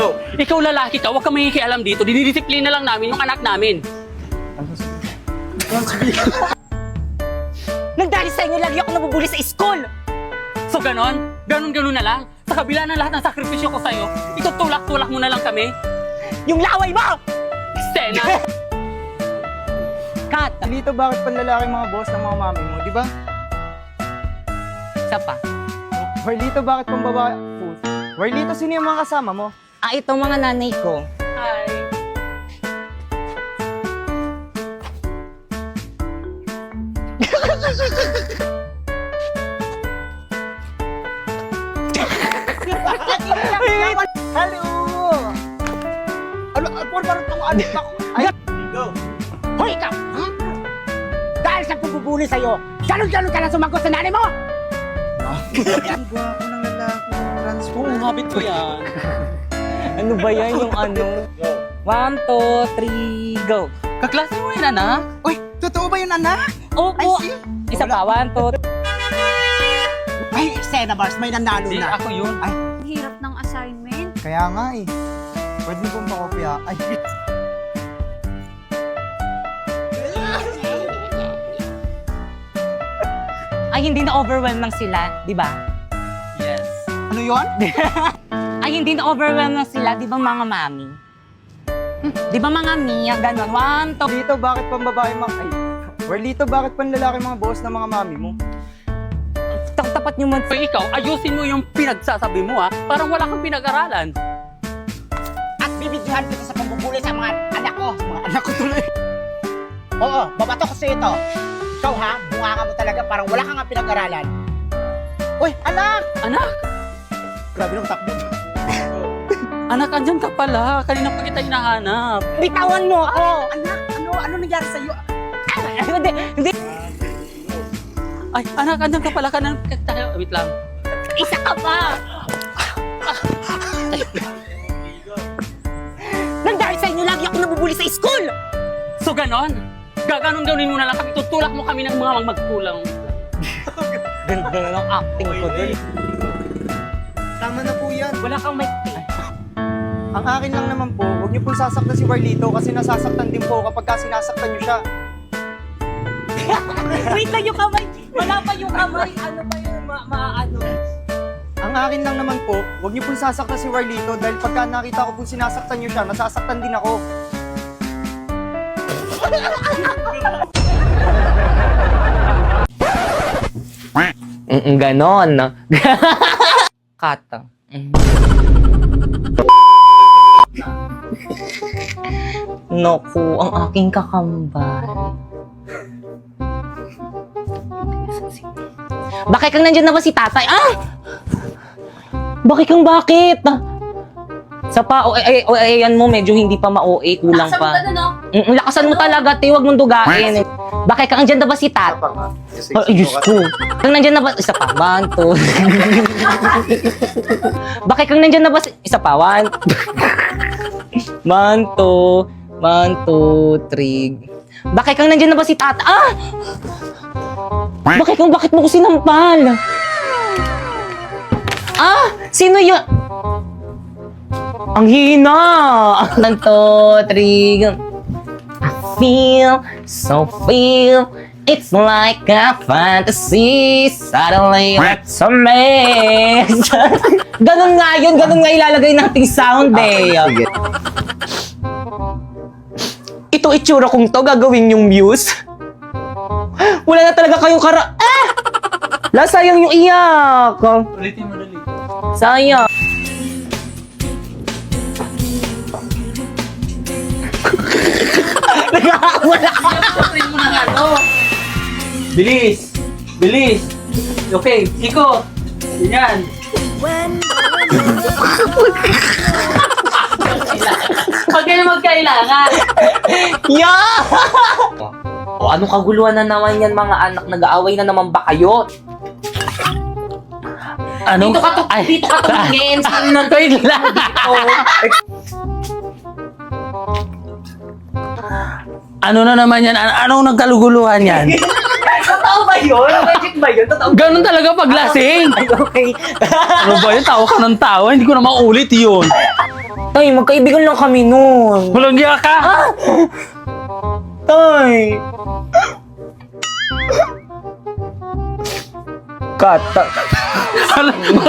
Go! Ikaw lalaki ka, huwag ka makikialam dito. Dinidisiplina lang namin yung anak namin. Nagdali sa inyo lagi ako nabubuli sa school! So ganon? Ganon na lang? Sa kabila ng lahat ng sakripisyo ko sa'yo, itutulak-tulak mo na lang kami? Yung laway mo! Stena! Kat! Lito, bakit panlalaki mga boss ng mga mami mo, di ba? Isa pa. Marlito, bakit pang babae? Marlito, sino yung mga kasama mo? Ah, ito mga nanay ko. Hi! Hello! Ano, parang itong alit ako. Ay, go! Hoy, ikaw! Dahil sa pagpupuli sa'yo, galon-galon ka na sumagot sa nanay mo! Ang gwapo ng lalaki. Transform. Habit ko yan. Ano ba yan yung ano? 1, 2, 3, go! Kaklase mo yan, anak? Uy, totoo ba yun, anak? Opo! see. Isa pa, 1, 2, Ay, Sena Bars, may nanalo Hindi, na. ako yun. Ay, Hirap ng assignment. kaya nga eh. Pwede mo pong pakopya. Ay, Ay, hindi na-overwhelm lang sila, di ba? Yes. ano yun? Ay, hindi na-overwhelm lang sila, di ba mga mami? Di ba mga Mia, ganon? 1, 2, Lito, bakit pang babae mga... Ay, Marlito, bakit pang lalaki mga boss ng mga mami mo? tapat nyo mo. Pag ikaw, ayusin mo yung pinagsasabi mo, ha? Parang wala kang pinag-aralan. At bibidyohan kita sa pambubuli sa mga anak ko. Mga anak ko tuloy. Oo, babato ko sa ito. Ikaw ha, bunga mo talaga parang wala kang nga pinag-aralan. Uy, anak! Anak! Grabe ng takbo. Anak, andyan ka pala. Kanina pa kita hinahanap. Bitawan mo ako! Anak, ano nangyari sa'yo? Hindi, Ay, anak, andyan ka pala. Wait lang. isa ka pa! Nang dahil sa inyo, lagi ako nabubuli sa school! So, ganon? Gaganon-ganonin mo na lang kami. Tutulak mo kami ng mga magkulang. Ganda na ng acting ko dun. Tama na po yan. Wala kang may... Ang akin lang naman po, huwag niyo pong sasaktan si Marlito kasi nasasaktan din po kapag sinasaktan niyo siya. Wait lang yung kamay! Wala pa yung kamay! Ano ba yun? Ano? Ang akin lang naman po, huwag niyo pong sasaktan si Marlito dahil pagka nakita ko pong sinasaktan niyo siya, nasasaktan din ako. Ganon. Kata. Naku, ang aking kakambal. Bakit kang nandyan na ba si tatay? Ah! Bakit? Sa pa, ayan mo, medyo hindi pa ma-OA, kulang pa. Lakasan mo talaga, te, huwag mong dugain. Bakit kang nandyan na ba si tatay? Ay, Diyos ko. Kang nandyan na ba? Isa pa, 1, 2. Bakit kang nandyan na ba si... Isa pa, 1. 1, 2. 1, 2, 3. Bakit kang nandyan na ba si tata? Ah! Bakit mo ko sinampal? Ah! Sino yun? Ang hina! 1, 2, 3. I feel, it's like a fantasy. Suddenly, it's a mess. Ganun nga ilalagay nating sound eh. Ito itsura kong to, gagawin yung muse. Wala na talaga kayong sayang yung iyak. Ulitin mo dali. Sayang. Wala ka. Ulitin mo na ano. Bilis! Okay, ikot. Ganyan. Huwag kayo magkailangan. Yeah! O anong kaguluhan na naman yan mga anak? Nag-aaway na naman ba kayo? Ano? Dito ka tumingin. Wait lang. Ano na naman yan? Anong nagkaluguluhan yan? Totoo ba yun? Magic ba yun? Totoo ba? Ganun talaga pag lasing. Ay, okay. Ano ba yun? Tawa ka ng tawa. Hindi ko na maulit yun. Tay, magkaibigan lang kami nun. Walang giya ka! Tay! Kat, Alam mo,